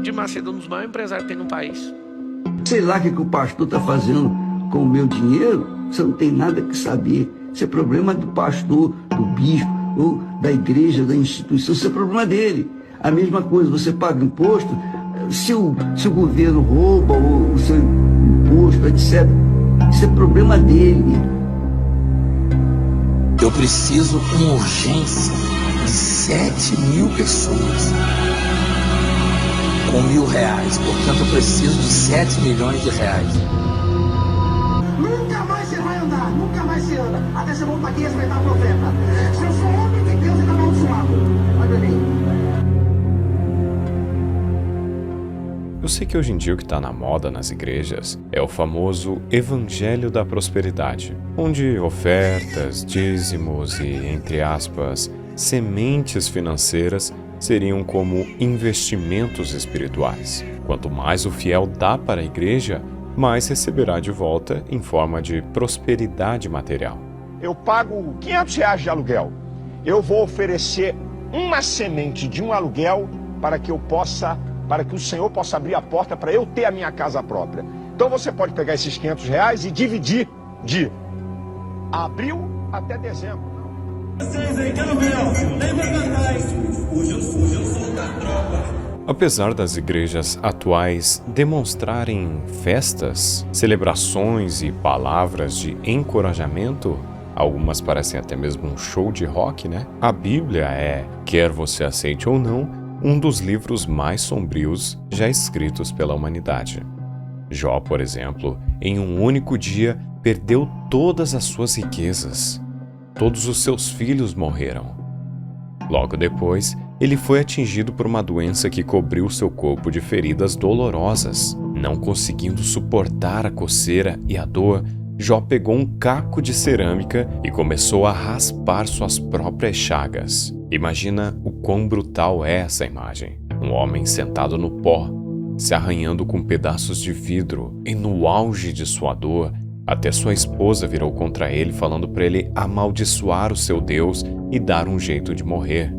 De Macedo, um dos maiores empresários que tem no país. Sei lá o que o pastor está fazendo com o meu dinheiro, você não tem nada que saber. Isso é problema do pastor, do bispo, ou da igreja, da instituição, isso é problema dele. A mesma coisa, você paga imposto, se o governo rouba o seu imposto, etc., isso é problema dele. Eu preciso com urgência de 7.000 pessoas com R$1.000. Portanto, eu preciso de 7 milhões de reais. Nunca mais você vai andar, nunca mais você anda, até você voltar aqui e respeitar o profeta. Se eu sou homem de Deus, ele está amaldiçoado. Olha bem. Eu sei que hoje em dia o que está na moda nas igrejas é o famoso Evangelho da Prosperidade, onde ofertas, dízimos e, entre aspas, sementes financeiras seriam como investimentos espirituais. Quanto mais o fiel dá para a igreja, mais receberá de volta em forma de prosperidade material. Eu pago R$500 de aluguel. Eu vou oferecer uma semente de um aluguel para que o Senhor possa abrir a porta para eu ter a minha casa própria. Então você pode pegar esses R$500 e dividir de abril até dezembro. Vocês aí, quero ver, lembra cantar isso? Hoje eu sou da tropa. Apesar das igrejas atuais demonstrarem festas, celebrações e palavras de encorajamento, algumas parecem até mesmo um show de rock, né? A Bíblia é, quer você aceite ou não, um dos livros mais sombrios já escritos pela humanidade. Jó, por exemplo, em um único dia perdeu todas as suas riquezas. Todos os seus filhos morreram. Logo depois, ele foi atingido por uma doença que cobriu seu corpo de feridas dolorosas. Não conseguindo suportar a coceira e a dor, Jó pegou um caco de cerâmica e começou a raspar suas próprias chagas. Imagina o quão brutal é essa imagem. Um homem sentado no pó, se arranhando com pedaços de vidro, e no auge de sua dor, até sua esposa virou contra ele, falando para ele amaldiçoar o seu Deus e dar um jeito de morrer.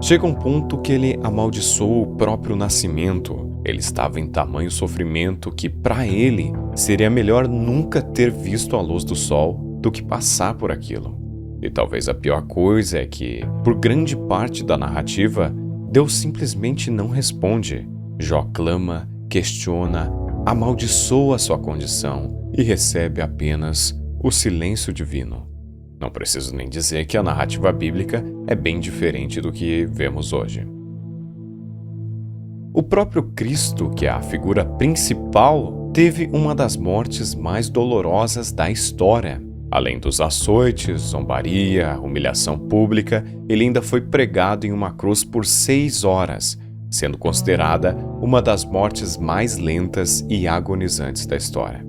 Chega um ponto que ele amaldiçoou o próprio nascimento. Ele estava em tamanho sofrimento que, para ele, seria melhor nunca ter visto a luz do sol do que passar por aquilo. E talvez a pior coisa é que, por grande parte da narrativa, Deus simplesmente não responde. Jó clama, questiona, amaldiçoa sua condição e recebe apenas o silêncio divino. Não preciso nem dizer que a narrativa bíblica é bem diferente do que vemos hoje. O próprio Cristo, que é a figura principal, teve uma das mortes mais dolorosas da história. Além dos açoites, zombaria, humilhação pública, ele ainda foi pregado em uma cruz por 6 horas, sendo considerada uma das mortes mais lentas e agonizantes da história.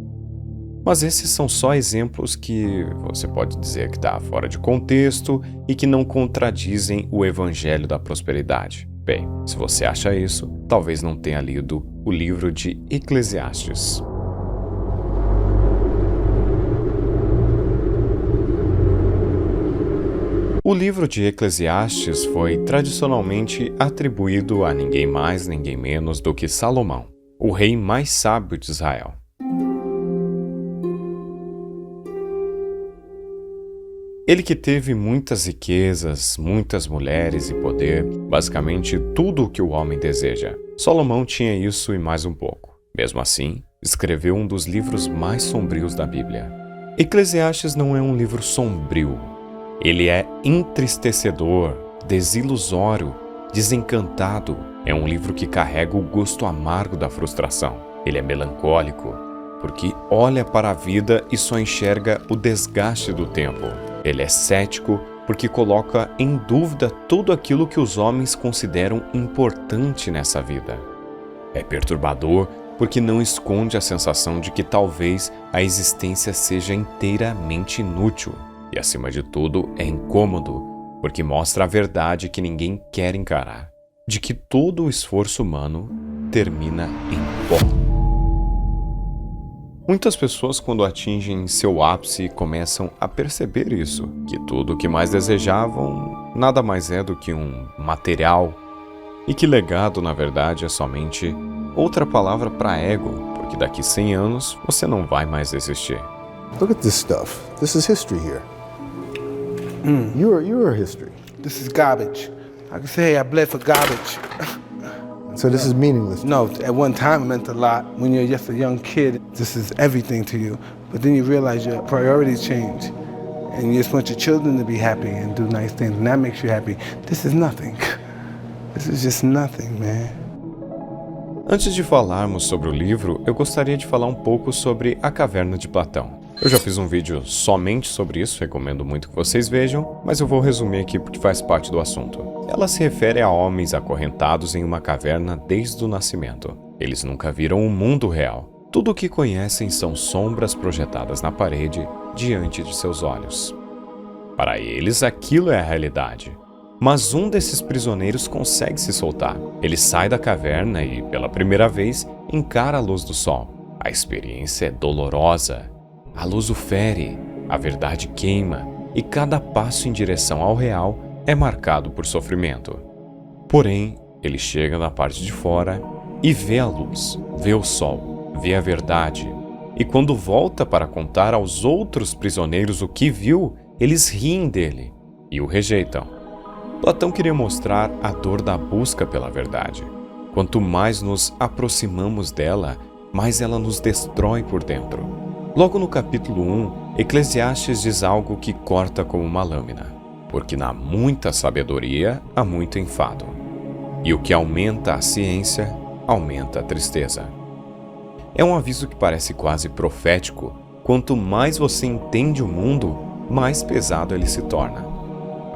Mas esses são só exemplos que você pode dizer que está fora de contexto e que não contradizem o Evangelho da Prosperidade. Bem, se você acha isso, talvez não tenha lido o livro de Eclesiastes. O livro de Eclesiastes foi tradicionalmente atribuído a ninguém mais, ninguém menos do que Salomão, o rei mais sábio de Israel. Ele que teve muitas riquezas, muitas mulheres e poder, basicamente tudo o que o homem deseja. Salomão tinha isso e mais um pouco. Mesmo assim, escreveu um dos livros mais sombrios da Bíblia. Eclesiastes não é um livro sombrio. Ele é entristecedor, desilusório, desencantado. É um livro que carrega o gosto amargo da frustração. Ele é melancólico, porque olha para a vida e só enxerga o desgaste do tempo. Ele é cético, porque coloca em dúvida tudo aquilo que os homens consideram importante nessa vida. É perturbador, porque não esconde a sensação de que talvez a existência seja inteiramente inútil. E, acima de tudo, é incômodo, porque mostra a verdade que ninguém quer encarar, de que todo o esforço humano termina em pó. Muitas pessoas, quando atingem seu ápice, começam a perceber isso, que tudo o que mais desejavam nada mais é do que um material, e que legado, na verdade, é somente outra palavra para ego, porque daqui 100 anos você não vai mais existir. Look at this stuff. This is history here. You're history. This is garbage. I can say I bled for garbage. So this is meaningless. No, at one time it meant a lot. When you're just a young kid, this is everything to you. But then you realize your priorities change. And you just want your children to be happy and do nice things, and that makes you happy. This is nothing. This is just nothing, man. Antes de falarmos sobre o livro, eu gostaria de falar um pouco sobre A Caverna de Platão. Eu já fiz um vídeo somente sobre isso, recomendo muito que vocês vejam, mas eu vou resumir aqui porque faz parte do assunto. Ela se refere a homens acorrentados em uma caverna desde o nascimento. Eles nunca viram o mundo real. Tudo o que conhecem são sombras projetadas na parede diante de seus olhos. Para eles, aquilo é a realidade. Mas um desses prisioneiros consegue se soltar. Ele sai da caverna e, pela primeira vez, encara a luz do sol. A experiência é dolorosa. A luz o fere, a verdade queima, e cada passo em direção ao real é marcado por sofrimento. Porém, ele chega na parte de fora e vê a luz, vê o sol, vê a verdade. E quando volta para contar aos outros prisioneiros o que viu, eles riem dele e o rejeitam. Platão queria mostrar a dor da busca pela verdade. Quanto mais nos aproximamos dela, mais ela nos destrói por dentro. Logo no capítulo 1, Eclesiastes diz algo que corta como uma lâmina, porque na muita sabedoria há muito enfado, e o que aumenta a ciência, aumenta a tristeza. É um aviso que parece quase profético. Quanto mais você entende o mundo, mais pesado ele se torna.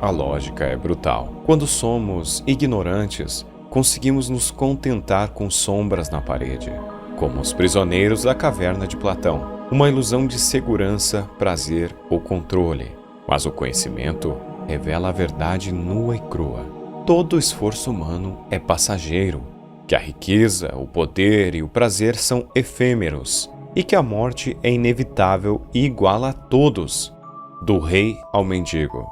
A lógica é brutal. Quando somos ignorantes, conseguimos nos contentar com sombras na parede, como os prisioneiros da caverna de Platão. Uma ilusão de segurança, prazer ou controle. Mas o conhecimento revela a verdade nua e crua. Todo esforço humano é passageiro, que a riqueza, o poder e o prazer são efêmeros, e que a morte é inevitável e iguala a todos, do rei ao mendigo,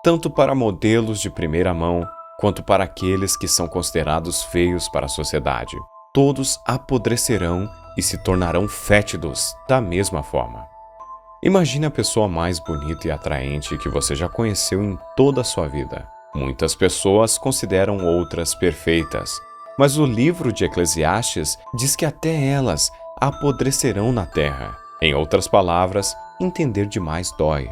tanto para modelos de primeira mão, quanto para aqueles que são considerados feios para a sociedade. Todos apodrecerão e se tornarão fétidos da mesma forma. Imagine a pessoa mais bonita e atraente que você já conheceu em toda a sua vida. Muitas pessoas consideram outras perfeitas, mas o livro de Eclesiastes diz que até elas apodrecerão na terra. Em outras palavras, entender demais dói.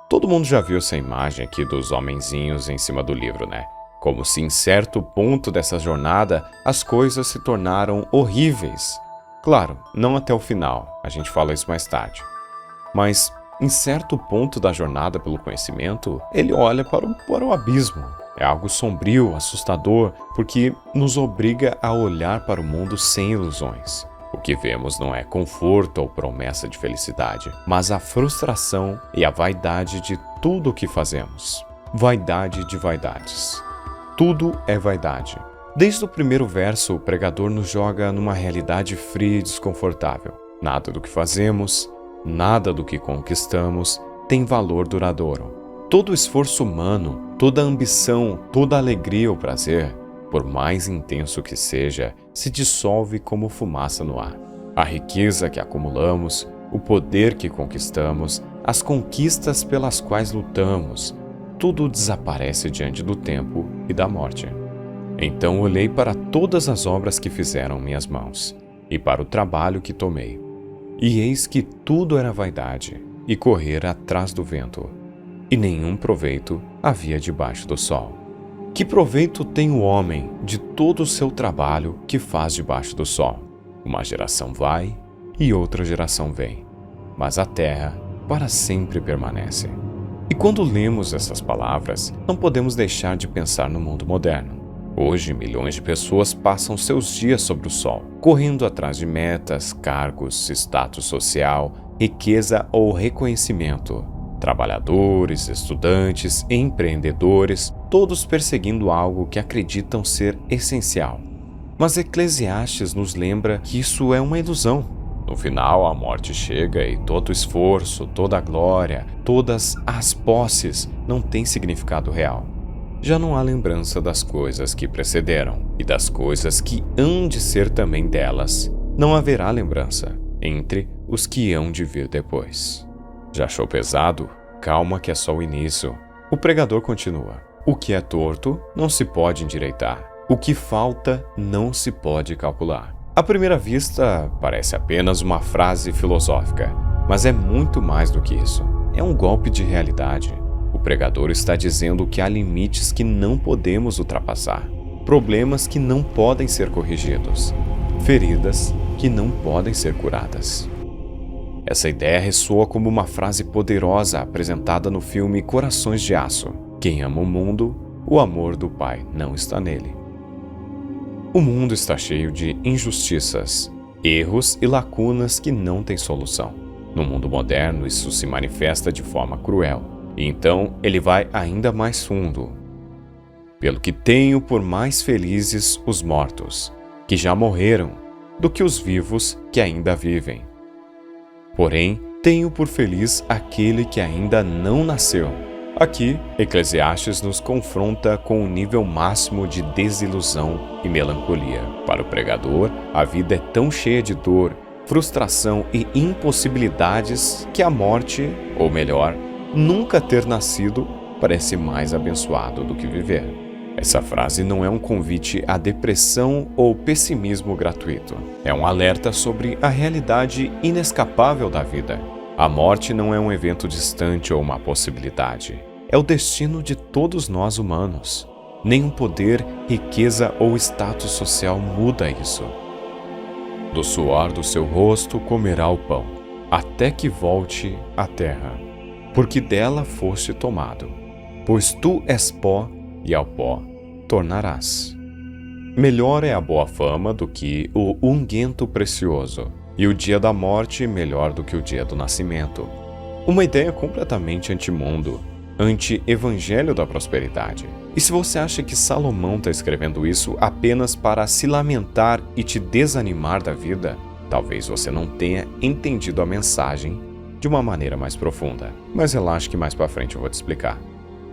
Todo mundo já viu essa imagem aqui dos homenzinhos em cima do livro, né? Como se em certo ponto dessa jornada as coisas se tornaram horríveis. Claro, não até o final, a gente fala isso mais tarde. Mas, em certo ponto da jornada pelo conhecimento, ele olha para o abismo. É algo sombrio, assustador, porque nos obriga a olhar para o mundo sem ilusões. O que vemos não é conforto ou promessa de felicidade, mas a frustração e a vaidade de tudo o que fazemos. Vaidade de vaidades. Tudo é vaidade. Desde o primeiro verso, o pregador nos joga numa realidade fria e desconfortável. Nada do que fazemos, nada do que conquistamos tem valor duradouro. Todo esforço humano, toda ambição, toda alegria ou prazer, por mais intenso que seja, se dissolve como fumaça no ar. A riqueza que acumulamos, o poder que conquistamos, as conquistas pelas quais lutamos, tudo desaparece diante do tempo e da morte. Então olhei para todas as obras que fizeram minhas mãos, e para o trabalho que tomei. E eis que tudo era vaidade, e correr atrás do vento, e nenhum proveito havia debaixo do sol. Que proveito tem o homem de todo o seu trabalho que faz debaixo do sol? Uma geração vai, e outra geração vem, mas a terra para sempre permanece. E quando lemos essas palavras, não podemos deixar de pensar no mundo moderno. Hoje, milhões de pessoas passam seus dias sobre o sol, correndo atrás de metas, cargos, status social, riqueza ou reconhecimento. Trabalhadores, estudantes, empreendedores, todos perseguindo algo que acreditam ser essencial. Mas Eclesiastes nos lembra que isso é uma ilusão. No final, a morte chega e todo o esforço, toda a glória, todas as posses não têm significado real. já não há lembrança das coisas que precederam, e das coisas que hão de ser também delas, não haverá lembrança entre os que hão de vir depois. Já achou pesado? Calma que é só o início. O pregador continua. O que é torto não se pode endireitar. O que falta não se pode calcular. À primeira vista, parece apenas uma frase filosófica, mas é muito mais do que isso. É um golpe de realidade. O pregador está dizendo que há limites que não podemos ultrapassar, problemas que não podem ser corrigidos, feridas que não podem ser curadas. Essa ideia ressoa como uma frase poderosa apresentada no filme Corações de Aço. Quem ama o mundo, o amor do Pai não está nele. O mundo está cheio de injustiças, erros e lacunas que não têm solução. No mundo moderno, isso se manifesta de forma cruel. E então, ele vai ainda mais fundo. Pelo que tenho por mais felizes os mortos, que já morreram, do que os vivos que ainda vivem. Porém, tenho por feliz aquele que ainda não nasceu. Aqui, Eclesiastes nos confronta com o nível máximo de desilusão e melancolia. Para o pregador, a vida é tão cheia de dor, frustração e impossibilidades que a morte, ou melhor, nunca ter nascido, parece mais abençoado do que viver. Essa frase não é um convite à depressão ou pessimismo gratuito. É um alerta sobre a realidade inescapável da vida. A morte não é um evento distante ou uma possibilidade. É o destino de todos nós humanos. Nenhum poder, riqueza ou status social muda isso. Do suor do seu rosto comerá o pão, até que volte à terra, porque dela foste tomado. Pois tu és pó, e ao pó tornarás. Melhor é a boa fama do que o unguento precioso, e o dia da morte melhor do que o dia do nascimento. Uma ideia completamente antimundo, anti-evangelho da prosperidade. E se você acha que Salomão está escrevendo isso apenas para se lamentar e te desanimar da vida, talvez você não tenha entendido a mensagem de uma maneira mais profunda. Mas relaxe que mais para frente eu vou te explicar.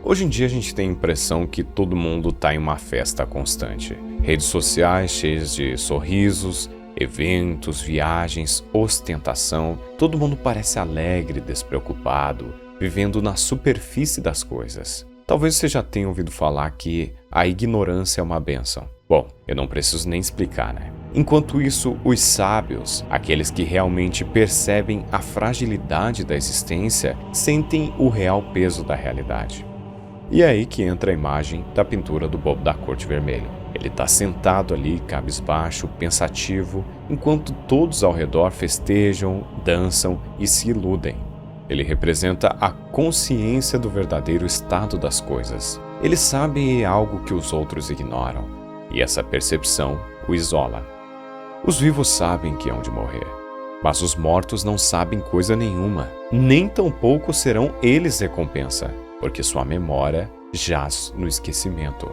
Hoje em dia a gente tem a impressão que todo mundo está em uma festa constante. Redes sociais cheias de sorrisos, eventos, viagens, ostentação. Todo mundo parece alegre, despreocupado, vivendo na superfície das coisas. Talvez você já tenha ouvido falar que a ignorância é uma bênção. Bom, eu não preciso nem explicar, né? Enquanto isso, os sábios, aqueles que realmente percebem a fragilidade da existência, sentem o real peso da realidade. E é aí que entra a imagem da pintura do Bobo da Corte Vermelho. Ele está sentado ali, cabisbaixo, pensativo, enquanto todos ao redor festejam, dançam e se iludem. Ele representa a consciência do verdadeiro estado das coisas. Ele sabe algo que os outros ignoram, e essa percepção o isola. Os vivos sabem que hão de morrer, mas os mortos não sabem coisa nenhuma, nem tampouco serão eles recompensa, porque sua memória jaz no esquecimento.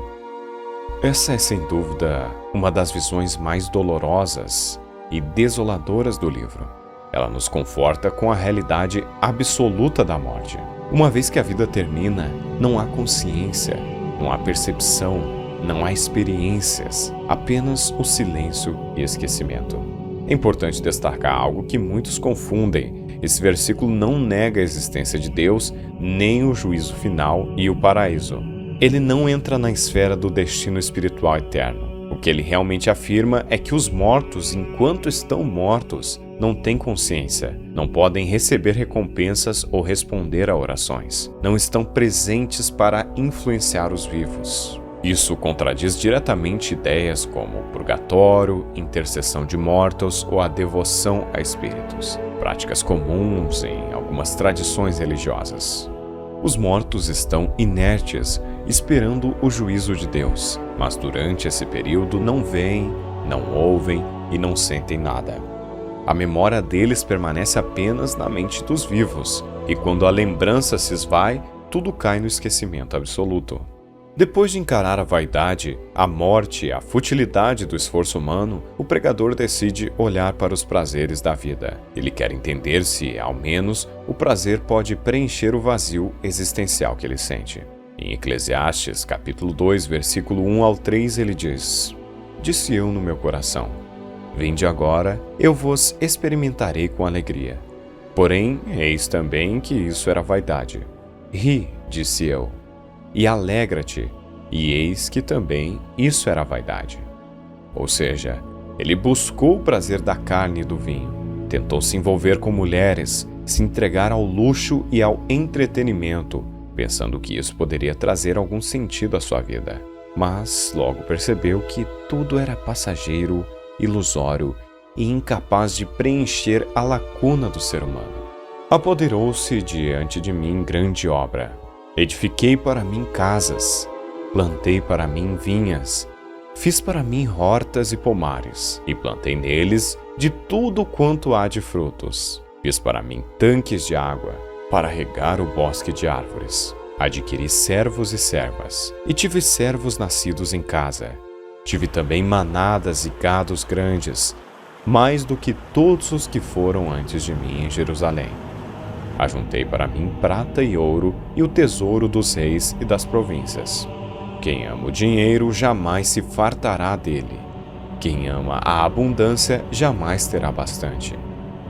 Essa é, sem dúvida, uma das visões mais dolorosas e desoladoras do livro. Ela nos conforta com a realidade absoluta da morte. Uma vez que a vida termina, não há consciência, não há percepção, não há experiências, apenas o silêncio e esquecimento. É importante destacar algo que muitos confundem. Esse versículo não nega a existência de Deus, nem o juízo final e o paraíso. Ele não entra na esfera do destino espiritual eterno. O que ele realmente afirma é que os mortos, enquanto estão mortos, não têm consciência, não podem receber recompensas ou responder a orações, não estão presentes para influenciar os vivos. Isso contradiz diretamente ideias como purgatório, intercessão de mortos ou a devoção a espíritos, práticas comuns em algumas tradições religiosas. Os mortos estão inertes, esperando o juízo de Deus, mas durante esse período não veem, não ouvem e não sentem nada. A memória deles permanece apenas na mente dos vivos, e quando a lembrança se esvai, tudo cai no esquecimento absoluto. Depois de encarar a vaidade, a morte e a futilidade do esforço humano, o pregador decide olhar para os prazeres da vida. Ele quer entender se, ao menos, o prazer pode preencher o vazio existencial que ele sente. Em Eclesiastes, capítulo 2, versículo 1 ao 3, ele diz: Disse eu no meu coração: Vinde agora, eu vos experimentarei com alegria. Porém, eis também que isso era vaidade. Ri, disse eu, e alegra-te, e eis que também isso era vaidade. Ou seja, ele buscou o prazer da carne e do vinho, tentou se envolver com mulheres, se entregar ao luxo e ao entretenimento, pensando que isso poderia trazer algum sentido à sua vida. Mas logo percebeu que tudo era passageiro, ilusório e incapaz de preencher a lacuna do ser humano. Apoderou-se diante de mim grande obra. Edifiquei para mim casas, plantei para mim vinhas, fiz para mim hortas e pomares, e plantei neles de tudo quanto há de frutos. Fiz para mim tanques de água, para regar o bosque de árvores. Adquiri servos e servas, e tive servos nascidos em casa. Tive também manadas e gados grandes, mais do que todos os que foram antes de mim em Jerusalém. Ajuntei para mim prata e ouro e o tesouro dos reis e das províncias. Quem ama o dinheiro jamais se fartará dele. Quem ama a abundância jamais terá bastante.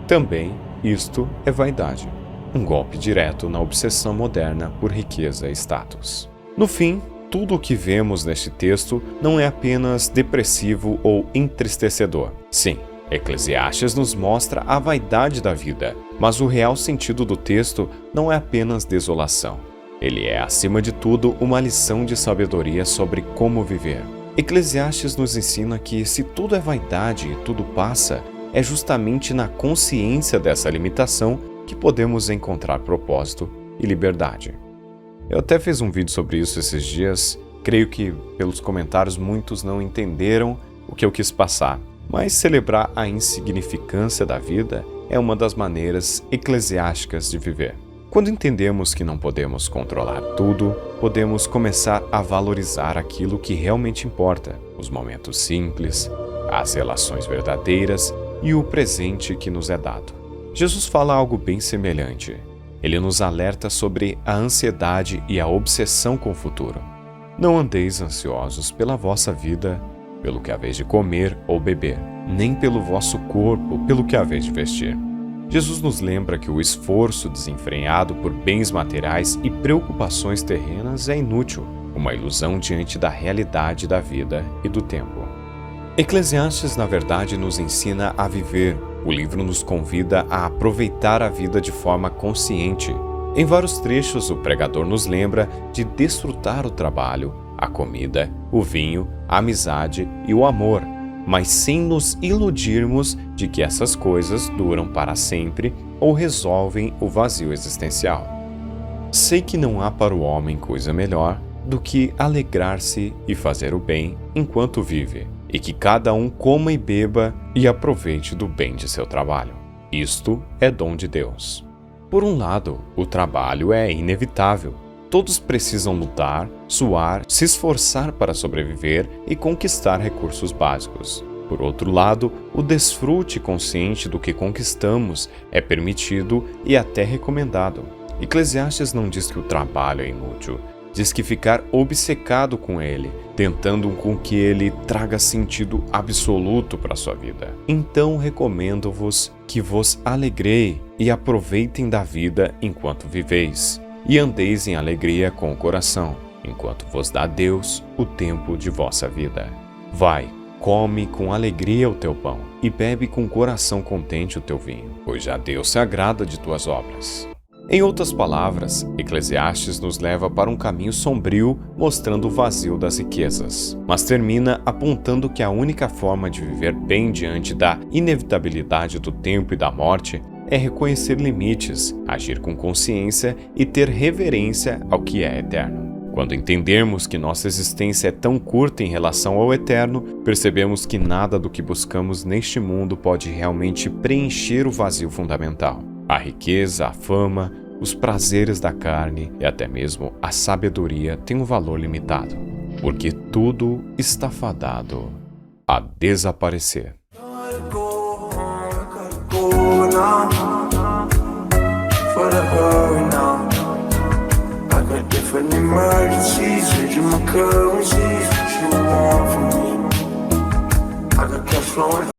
Também isto é vaidade, um golpe direto na obsessão moderna por riqueza e status. No fim, tudo o que vemos neste texto não é apenas depressivo ou entristecedor. Sim, Eclesiastes nos mostra a vaidade da vida, mas o real sentido do texto não é apenas desolação. Ele é, acima de tudo, uma lição de sabedoria sobre como viver. Eclesiastes nos ensina que se tudo é vaidade e tudo passa, é justamente na consciência dessa limitação que podemos encontrar propósito e liberdade. Eu até fiz um vídeo sobre isso esses dias. Creio que, pelos comentários, muitos não entenderam o que eu quis passar. Mas celebrar a insignificância da vida é uma das maneiras eclesiásticas de viver. Quando entendemos que não podemos controlar tudo, podemos começar a valorizar aquilo que realmente importa, os momentos simples, as relações verdadeiras e o presente que nos é dado. Jesus fala algo bem semelhante. Ele nos alerta sobre a ansiedade e a obsessão com o futuro. Não andeis ansiosos pela vossa vida, pelo que haveis de comer ou beber, nem pelo vosso corpo, pelo que haveis de vestir. Jesus nos lembra que o esforço desenfreado por bens materiais e preocupações terrenas é inútil, uma ilusão diante da realidade da vida e do tempo. Eclesiastes, na verdade, nos ensina a viver. O livro nos convida a aproveitar a vida de forma consciente. Em vários trechos, o pregador nos lembra de desfrutar o trabalho, a comida, o vinho, a amizade e o amor, mas sem nos iludirmos de que essas coisas duram para sempre ou resolvem o vazio existencial. Sei que não há para o homem coisa melhor do que alegrar-se e fazer o bem enquanto vive, e que cada um coma e beba e aproveite do bem de seu trabalho. Isto é dom de Deus. Por um lado, o trabalho é inevitável. Todos precisam lutar, suar, se esforçar para sobreviver e conquistar recursos básicos. Por outro lado, o desfrute consciente do que conquistamos é permitido e até recomendado. Eclesiastes não diz que o trabalho é inútil, diz que ficar obcecado com ele, tentando com que ele traga sentido absoluto para a sua vida. Então recomendo-vos que vos alegrei e aproveitem da vida enquanto viveis, e andeis em alegria com o coração, enquanto vos dá Deus o tempo de vossa vida. Vai, come com alegria o teu pão, e bebe com coração contente o teu vinho, pois já Deus se agrada de tuas obras. Em outras palavras, Eclesiastes nos leva para um caminho sombrio, mostrando o vazio das riquezas, mas termina apontando que a única forma de viver bem diante da inevitabilidade do tempo e da morte é reconhecer limites, agir com consciência e ter reverência ao que é eterno. Quando entendermos que nossa existência é tão curta em relação ao eterno, percebemos que nada do que buscamos neste mundo pode realmente preencher o vazio fundamental. A riqueza, a fama, os prazeres da carne e até mesmo a sabedoria têm um valor limitado, porque tudo está fadado a desaparecer. For the glory now, like a different for an emergency, changing my currencies. She was born for me. I got cash flowing.